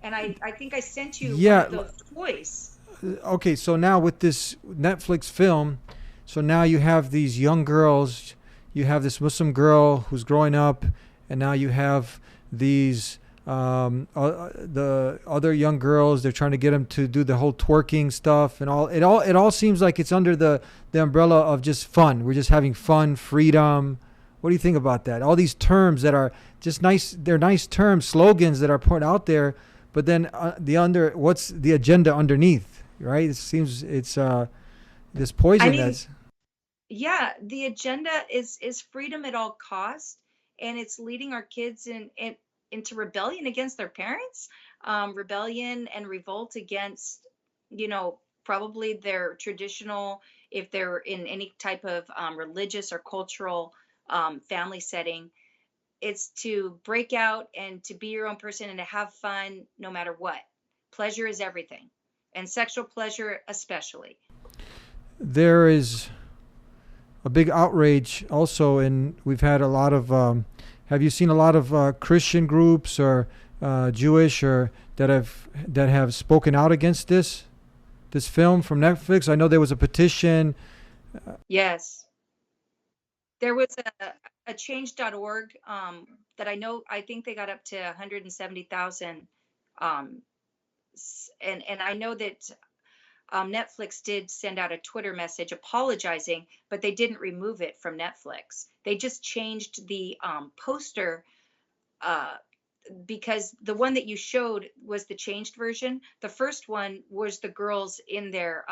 And I think I sent you one of those toys. Okay, so now with this Netflix film, so now you have these young girls, you have this Muslim girl who's growing up, and now you have these the other young girls. They're trying to get them to do the whole twerking stuff and all. It all seems like it's under the umbrella of just fun. We're just having fun, freedom. What do you think about that? All these terms that are just nice. They're nice terms, slogans that are put out there, but then what's the agenda underneath? Right? It seems it's this poison. Yeah, the agenda is freedom at all costs, and it's leading our kids into rebellion against their parents, rebellion and revolt against, probably their traditional, if they're in any type of religious or cultural family setting. It's to break out and to be your own person and to have fun no matter what. Pleasure is everything, and sexual pleasure especially. There is a big outrage also, and we've had a lot of. Have you seen a lot of Christian groups or Jewish or that have spoken out against this film from Netflix? I know there was a petition. Yes. There was a change.org that I think they got up to 170,000. And I know that Netflix did send out a Twitter message apologizing, but they didn't remove it from Netflix. They just changed the poster because the one that you showed was the changed version. The first one was the girls in their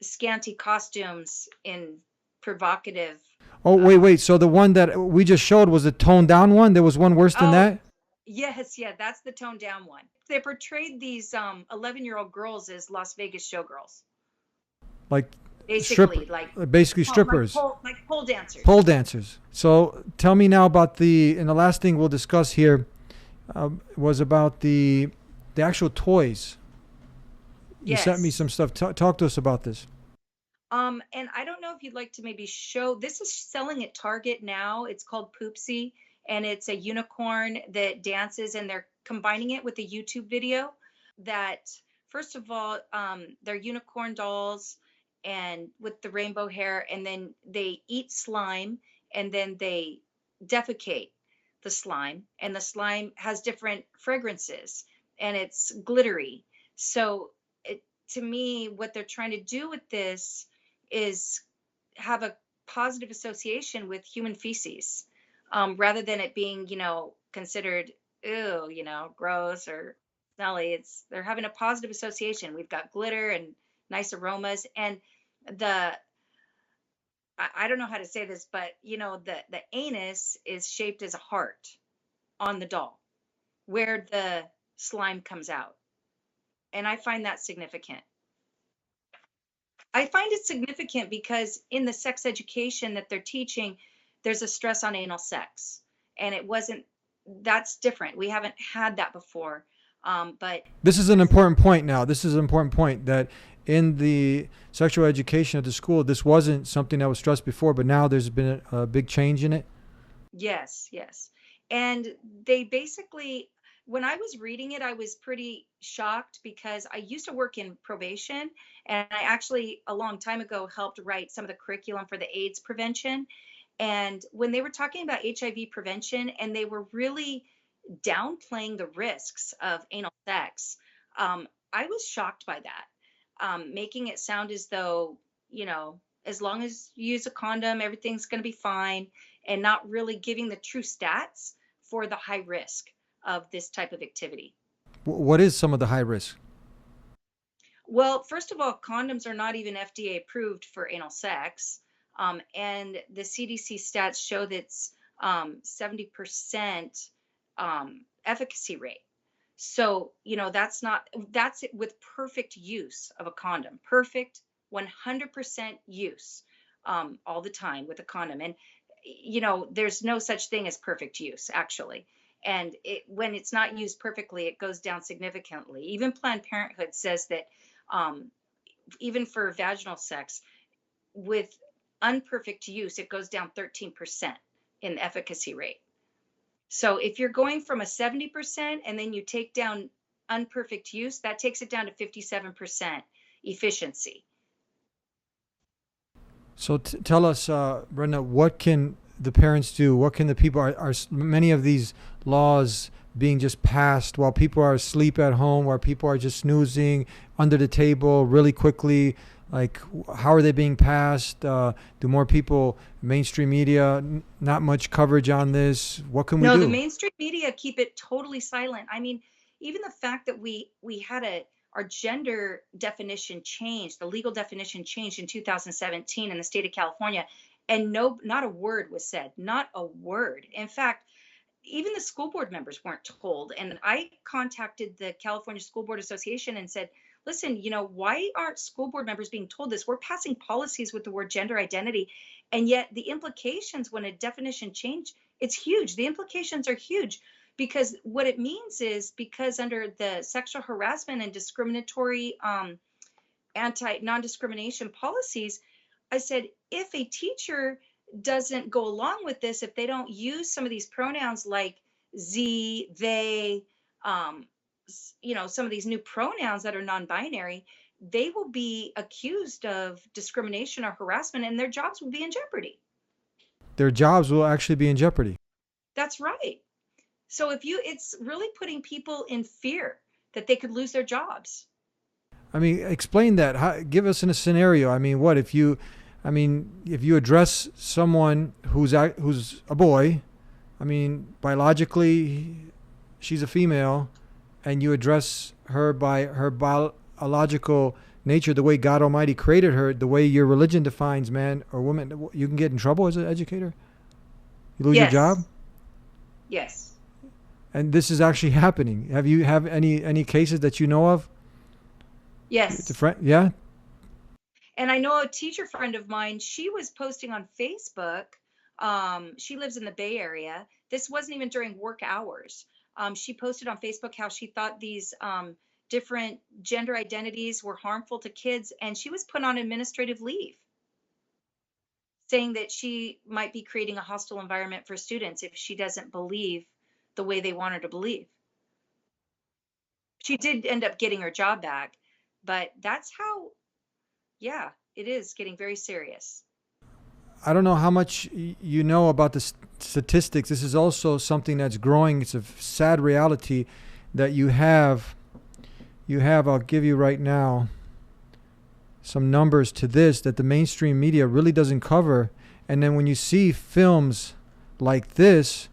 scanty costumes in provocative. Oh, wait. So the one that we just showed was a toned down one? There was one worse than that? Yes, yeah, that's the toned down one. They portrayed these 11-year-old girls as Las Vegas showgirls. Like basically, basically strippers. Like pole dancers. Pole dancers. So tell me now about and the last thing we'll discuss here was about the actual toys. You sent me some stuff. Talk to us about this. And I don't know if you'd like to maybe show, this is selling at Target now. It's called Poopsie, and it's a unicorn that dances, and they're combining it with a YouTube video that, first of all, they're unicorn dolls and with the rainbow hair, and then they eat slime, and then they defecate the slime, and the slime has different fragrances, and it's glittery. So to me, what they're trying to do with this is have a positive association with human feces, rather than it being, considered, ew, gross or smelly. They're having a positive association. We've got glitter and nice aromas, and I don't know how to say this, but the anus is shaped as a heart on the doll, where the slime comes out, and I find that significant. I find it significant because in the sex education that they're teaching, there's a stress on anal sex, and that's different. We haven't had that before. But this is an important point now. This is an important point that in the sexual education at the school, this wasn't something that was stressed before, but now there's been a big change in it. Yes. And they basically, when I was reading it, I was pretty shocked because I used to work in probation, and I actually a long time ago helped write some of the curriculum for the AIDS prevention. And when they were talking about HIV prevention, and they were really downplaying the risks of anal sex, I was shocked by that, making it sound as though, as long as you use a condom, everything's going to be fine, and not really giving the true stats for the high risk of this type of activity. What is some of the high risk? Well, first of all, condoms are not even FDA approved for anal sex. And the CDC stats show that's 70% efficacy rate. So, that's it with perfect use of a condom, perfect 100% use all the time with a condom. And, there's no such thing as perfect use, actually. And when it's not used perfectly, it goes down significantly. Even Planned Parenthood says that even for vaginal sex, with unperfect use, it goes down 13% in efficacy rate. So if you're going from a 70% and then you take down unperfect use, that takes it down to 57% efficiency. So tell us, Brenda, what can the parents do? What can the people, are many of these laws being just passed while people are asleep at home, while people are just snoozing under the table really quickly? Like, how are they being passed? Do more people, mainstream media, not much coverage on this? What can we do? No, the mainstream media keep it totally silent. I mean, even the fact that we had our gender definition changed, the legal definition changed in 2017 in the state of California, And no, not a word was said, not a word. In fact, even the school board members weren't told. And I contacted the California School Board Association and said, listen, why aren't school board members being told this? We're passing policies with the word gender identity. And yet the implications when a definition change, it's huge. The implications are huge because what it means is because under the sexual harassment and discriminatory non-discrimination policies, I said, if a teacher doesn't go along with this, if they don't use some of these pronouns like ze, they, some of these new pronouns that are non-binary, they will be accused of discrimination or harassment and their jobs will be in jeopardy. Their jobs will actually be in jeopardy. That's right. So it's really putting people in fear that they could lose their jobs. I mean, explain that. Give us in a scenario. I mean, if you address someone who's a boy, I mean, biologically, she's a female, and you address her by her biological nature, the way God Almighty created her, the way your religion defines man or woman, you can get in trouble as an educator. You lose your job. Yes. And this is actually happening. Have any cases that you know of? Yes. Yeah. And I know a teacher friend of mine, she was posting on Facebook. She lives in the Bay Area. This wasn't even during work hours. She posted on Facebook how she thought these different gender identities were harmful to kids. And she was put on administrative leave, saying that she might be creating a hostile environment for students if she doesn't believe the way they want her to believe. She did end up getting her job back, but that's how, it is getting very serious. I don't know how much you know about the statistics. This is also something that's growing. It's a sad reality that you have, I'll give you right now some numbers to this that the mainstream media really doesn't cover. And then when you see films like this,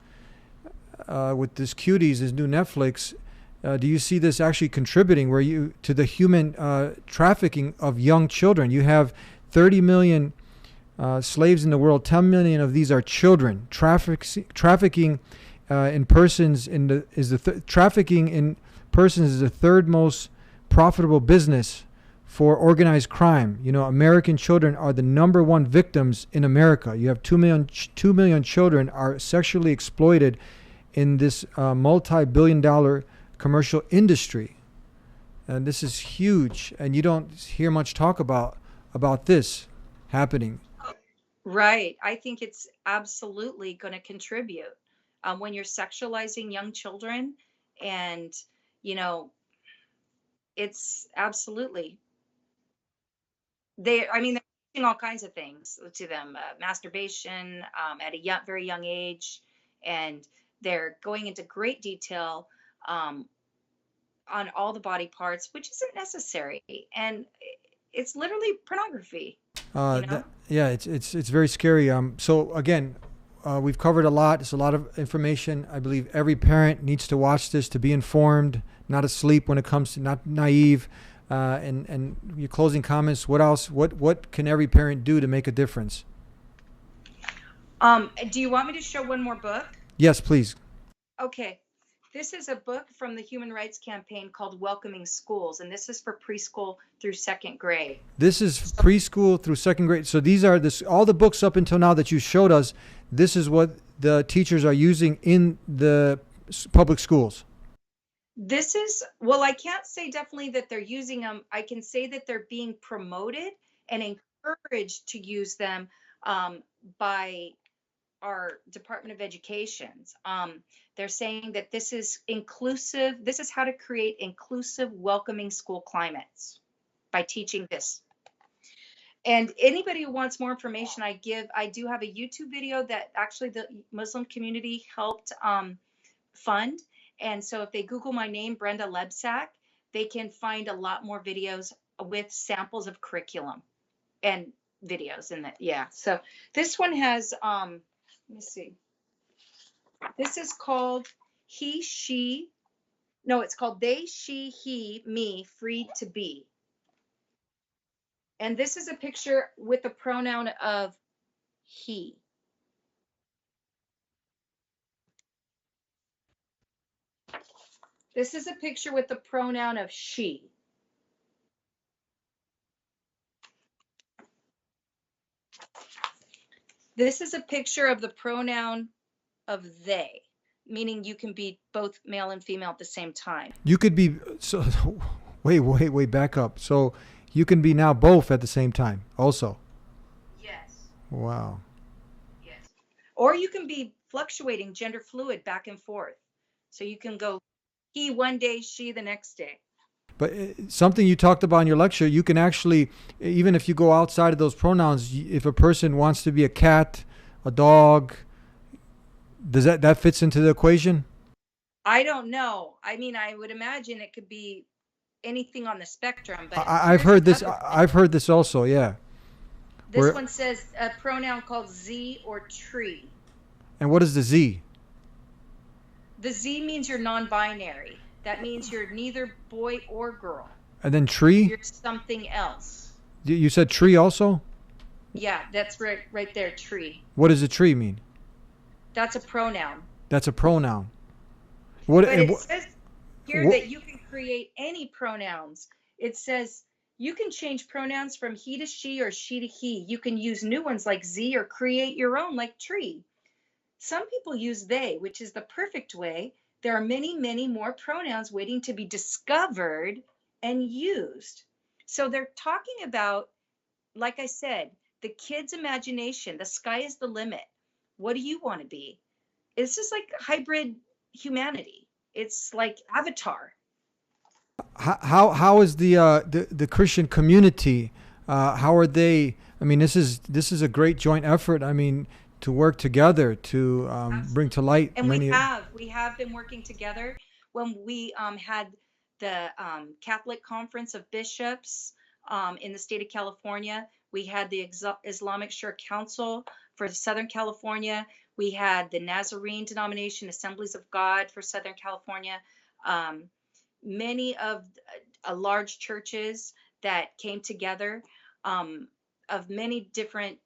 with this Cuties, this new Netflix, do you see this actually contributing to the human trafficking of young children? You have 30 million slaves in the world. 10 million of these are children. Trafficking in persons trafficking in persons is the third most profitable business for organized crime. American children are the number one victims in America. You have 2 million children are sexually exploited in this multi-billion-dollar commercial industry. And this is huge, and you don't hear much talk about this happening. Right. I think it's absolutely going to contribute when you're sexualizing young children, and it's absolutely they're teaching all kinds of things to them, masturbation at a very young age, and they're going into great detail on all the body parts, which isn't necessary, and it's literally pornography. It's very scary. So again, we've covered a lot. It's a lot of information. I believe every parent needs to watch this to be informed, not asleep when it comes to, not naive. And your closing comments. What else? What can every parent do to make a difference? Do you want me to show one more book? Yes, please. Okay. This is a book from the Human Rights Campaign called Welcoming Schools, and this is for preschool through second grade. This is preschool through second grade. So these are all the books up until now that you showed us. This is what the teachers are using in the public schools. This is, well, I can't say definitely that they're using them. I can say that they're being promoted and encouraged to use them by our Department of Education. They're saying that this is inclusive. This is how to create inclusive, welcoming school climates by teaching this. And anybody who wants more information, I do have a YouTube video that actually the Muslim community helped fund. And so if they Google my name, Brenda Lebsack, they can find a lot more videos with samples of curriculum and videos in that. Yeah. So this one has, let me see. This is called it's called They, She, He, Me, Free to Be. And this is a picture with the pronoun of he. This is a picture with the pronoun of she. This is a picture of the pronoun of they, meaning you can be both male and female at the same time. You could be so. Wait, back up. So you can be now both at the same time, also. Yes. Wow. Yes. Or you can be fluctuating gender fluid back and forth. So you can go he one day, she the next day. But something you talked about in your lecture, you can actually, even if you go outside of those pronouns, if a person wants to be a cat, a dog, does that fits into the equation? I don't know. I mean, I would imagine it could be anything on the spectrum, but I've heard this. I've heard this also. Yeah. This one says a pronoun called Z or tree. And what is the Z? The Z means you're non-binary. That means you're neither boy or girl. And then tree? You're something else. You said tree also? Yeah, that's right there, tree. What does a tree mean? That's a pronoun. That's a pronoun. But it says here that you can create any pronouns. It says you can change pronouns from he to she or she to he. You can use new ones like Z or create your own like tree. Some people use they, which is the perfect way. There are many, many more pronouns waiting to be discovered and used. So they're talking about, like I said, the kid's imagination. The sky is the limit. What do you want to be? It's just like hybrid humanity. It's like Avatar. How is the Christian community? How are they? I mean, this is a great joint effort. I mean, to work together to bring to light. And we have been working together. When we had the Catholic Conference of Bishops in the state of California, we had the Islamic Shura Council for Southern California. We had the Nazarene denomination, Assemblies of God for Southern California. Many of large churches that came together of many different,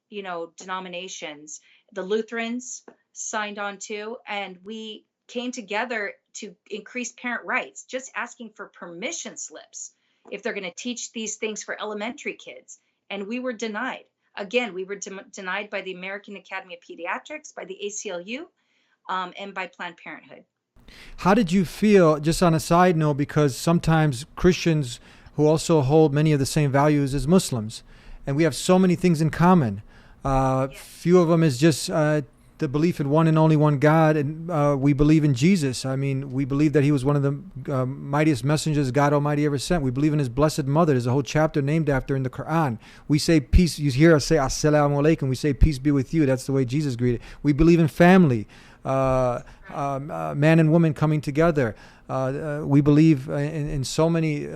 denominations. The Lutherans signed on too, and we came together to increase parent rights, just asking for permission slips if they're going to teach these things for elementary kids. And we were denied. Again, we were denied by the American Academy of Pediatrics, by the ACLU, and by Planned Parenthood. How did you feel, just on a side note, because sometimes Christians who also hold many of the same values as Muslims, and we have so many things in common. Few of them is just the belief in one and only one God, and we believe in Jesus. I mean, we believe that he was one of the mightiest messengers God Almighty ever sent. We believe in his blessed mother. There's a whole chapter named after in the Quran. We say peace. You hear us say Assalamu alaikum. We say peace be with you. That's the way Jesus greeted. We believe in family. Man and woman coming together. We believe in so many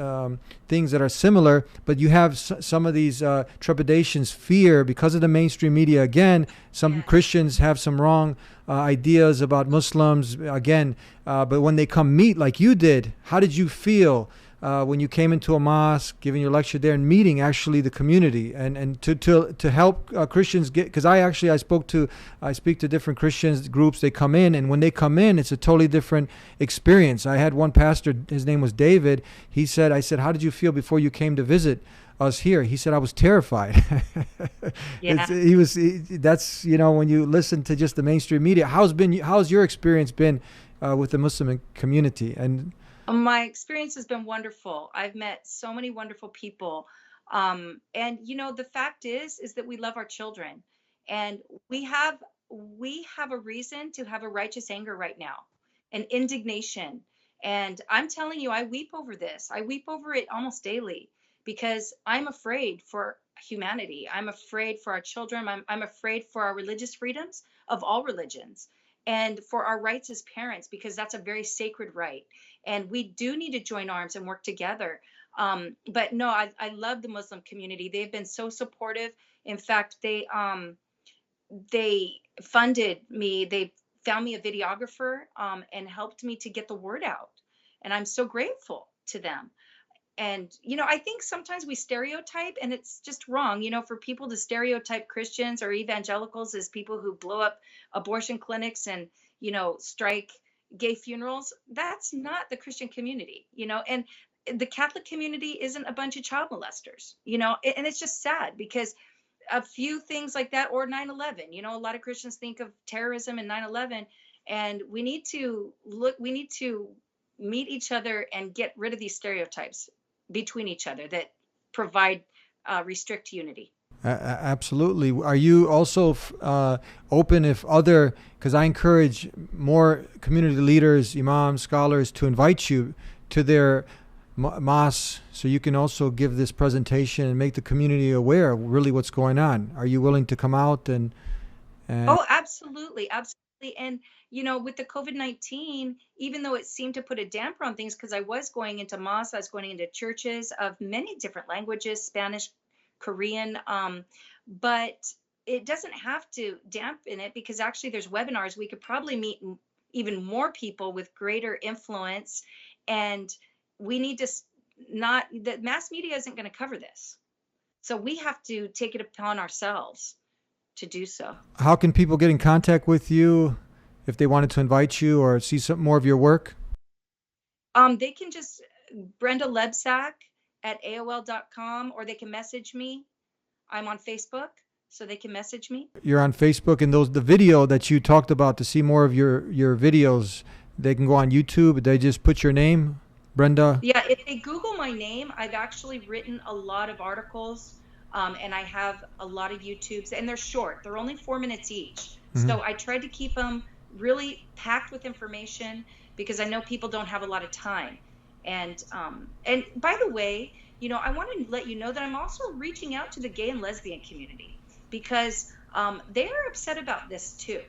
things that are similar, but you have some of these trepidations, fear, because of the mainstream media. Again, some Christians have some wrong ideas about Muslims, again, but when they come meet like you did, how did you feel when you came into a mosque, giving your lecture there and meeting actually the community and to help Christians get, because I speak to different Christians groups, they come in, and when they come in, it's a totally different experience. I had one pastor, his name was David. I said, how did you feel before you came to visit us here? He said, I was terrified. That's, when you listen to just the mainstream media, how's your experience been with the Muslim community? And my experience has been wonderful. I've met so many wonderful people. And the fact is that we love our children, and we have a reason to have a righteous anger right now, an indignation. And I'm telling you, I weep over this. I weep over it almost daily because I'm afraid for humanity. I'm afraid for our children. I'm afraid for our religious freedoms of all religions, and for our rights as parents, because that's a very sacred right. And we do need to join arms and work together. But no, I love the Muslim community. They've been so supportive. In fact, they funded me. They found me a videographer and helped me to get the word out. And I'm so grateful to them. And, I think sometimes we stereotype, and it's just wrong, for people to stereotype Christians or evangelicals as people who blow up abortion clinics and, strike gay funerals. That's not the Christian community, and the Catholic community isn't a bunch of child molesters, and it's just sad because a few things like that, or 9/11, a lot of Christians think of terrorism and 9/11, and we need to meet each other and get rid of these stereotypes between each other that provide restrict unity. Absolutely. Are you also open if other, because I encourage more community leaders, imams, scholars to invite you to their mosques so you can also give this presentation and make the community aware of really what's going on? Are you willing to come out and Oh, absolutely. Absolutely. And, with the COVID-19, even though it seemed to put a damper on things, because I was going into mosques, I was going into churches of many different languages, Spanish, Korean, but it doesn't have to dampen it, because actually there's webinars. We could probably meet even more people with greater influence. And we need to the mass media isn't going to cover this. So we have to take it upon ourselves to do so. how can people get in contact with you if they wanted to invite you or see some more of your work? They can just Brenda Lebsack at AOL.com, or they can message me. I'm on Facebook, so they can message me. You're on Facebook, and the video that you talked about, to see more of your videos, they can go on YouTube. They just put your name, Brenda. Yeah, if they Google my name, I've actually written a lot of articles, and I have a lot of YouTubes, and they're short. They're only 4 minutes each. So I tried to keep them really packed with information, because I know people don't have a lot of time. And by the way, I want to let you know that I'm also reaching out to the gay and lesbian community, because they are upset about this too.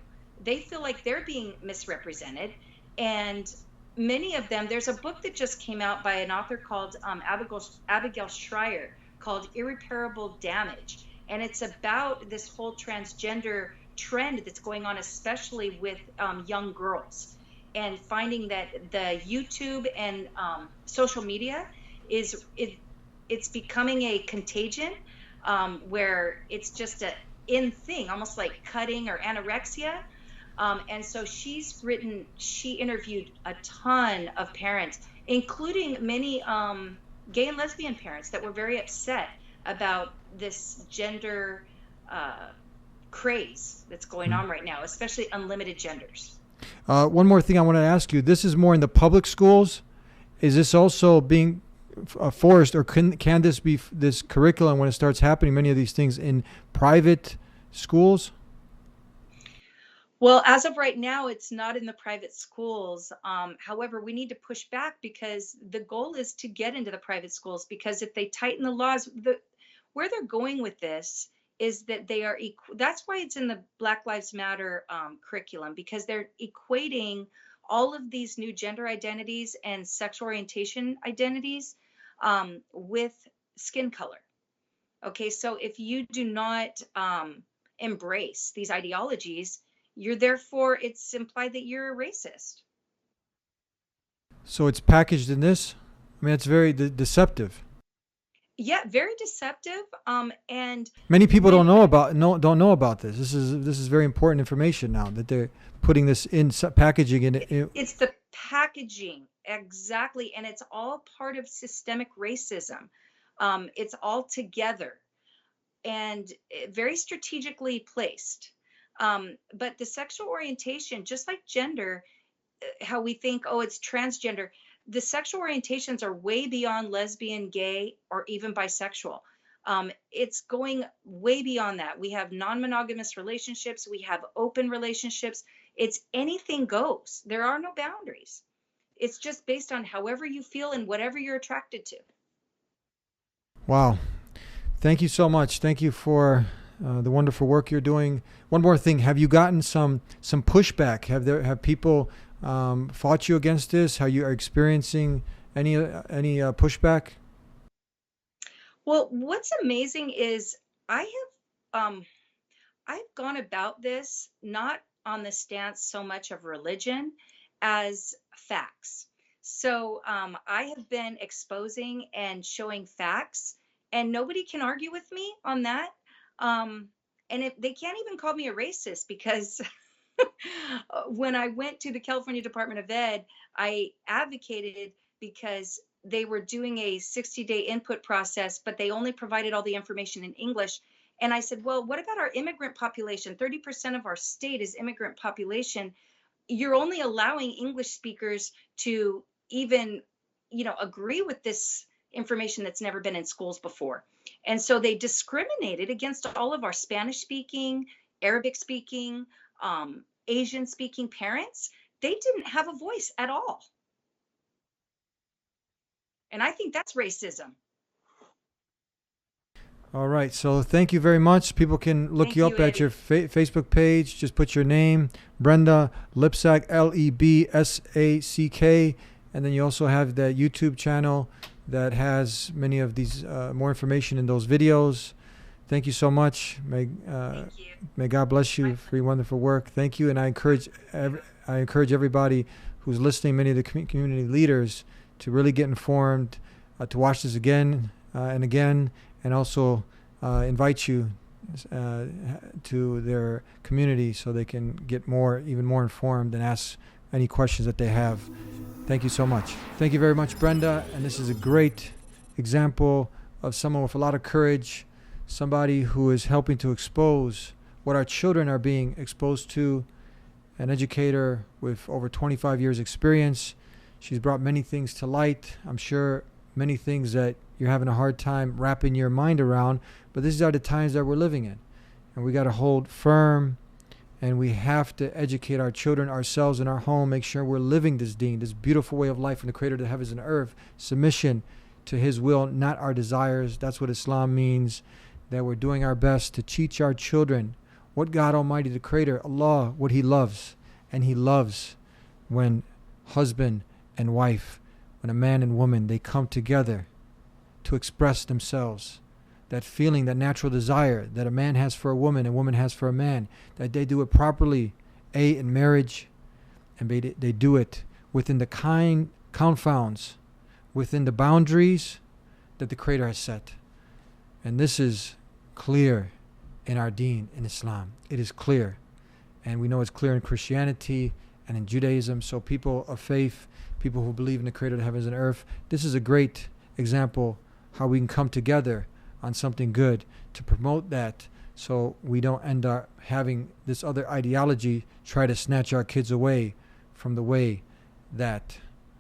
They feel like they're being misrepresented, and many of them. There's a book that just came out by an author called Abigail Schreier, called Irreparable Damage, and it's about this whole transgender trend that's going on, especially with young girls, and finding that the YouTube and social media it's becoming a contagion, where it's just a in thing, almost like cutting or anorexia. And so she interviewed a ton of parents, including many gay and lesbian parents, that were very upset about this gender craze that's going on right now, especially unlimited genders. One more thing I want to ask you. This is more in the public schools. Is this also being forced, or can this be this curriculum, when it starts happening, many of these things, in private schools? Well, as of right now, it's not in the private schools. However, we need to push back, because the goal is to get into the private schools, because if they tighten the laws, where they're going with this is that they are, that's why it's in the Black Lives Matter curriculum, because they're equating all of these new gender identities and sexual orientation identities with skin color. Okay, so if you do not embrace these ideologies, it's implied that you're a racist. So it's packaged in this? I mean, it's very deceptive. Yeah, very deceptive. And many people don't know about this. This is very important information now, that they're putting this in packaging. It's the packaging, exactly, and it's all part of systemic racism. It's all together and very strategically placed. But the sexual orientation, just like gender, how we think, oh, it's transgender, the sexual orientations are way beyond lesbian, gay, or even bisexual. It's going way beyond that. We have non-monogamous relationships. We have open relationships. It's anything goes. There are no boundaries. It's just based on however you feel and whatever you're attracted to. Wow. Thank you so much. Thank you for the wonderful work you're doing. One more thing. Have you gotten some pushback? Have people fought you against this? How you are experiencing any pushback? Well, what's amazing is I've gone about this not on the stance so much of religion as facts. So I have been exposing and showing facts, and nobody can argue with me on that. Um, and if they can't even call me a racist because when I went to the California Department of Ed, I advocated because they were doing a 60-day input process, but they only provided all the information in English. And I said, well, what about our immigrant population? 30% of our state is immigrant population. You're only allowing English speakers to even, agree with this information that's never been in schools before. And so they discriminated against all of our Spanish speaking, Arabic speaking, Asian speaking parents. They didn't have a voice at all. And I think that's racism. All right. So thank you very much. People can look Thank you you, up at Eddie. your Facebook page. Just put your name, Brenda Lebsack, Lebsack. And then you also have the YouTube channel that has many of these more information in those videos. Thank you so much. Thank you. May God bless you for your wonderful work. Thank you. And I encourage everybody who's listening, many of the community leaders, to really get informed, to watch this again and again, and also invite you to their community so they can get even more informed and ask any questions that they have. Thank you so much. Thank you very much, Brenda. And this is a great example of someone with a lot of courage, somebody who is helping to expose what our children are being exposed to, an educator with over 25 years experience. She's brought many things to light. I'm sure many things that you're having a hard time wrapping your mind around, but these are the times that we're living in. And we got to hold firm, and we have to educate our children, ourselves in our home, make sure we're living this deen, this beautiful way of life from the Creator of the heavens and earth, submission to His will, not our desires. That's what Islam means, that we're doing our best to teach our children what God Almighty, the Creator, Allah, what He loves. And He loves when husband and wife, when a man and woman, they come together to express themselves. That feeling, that natural desire that a man has for a woman and a woman has for a man, that they do it properly, in marriage, and they do it within the confounds, within the boundaries that the Creator has set. And this is clear in our deen, in Islam. It is clear. And we know it's clear in Christianity and in Judaism. So people of faith, people who believe in the Creator of the heavens and earth, this is a great example how we can come together on something good to promote that, so we don't end up having this other ideology try to snatch our kids away from the way that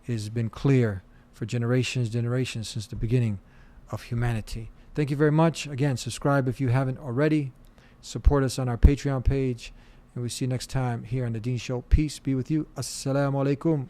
has been clear for generations since the beginning of humanity. Thank you very much. Again, subscribe if you haven't already. Support us on our Patreon page. And we'll see you next time here on The Deen Show. Peace be with you. Assalamu alaikum.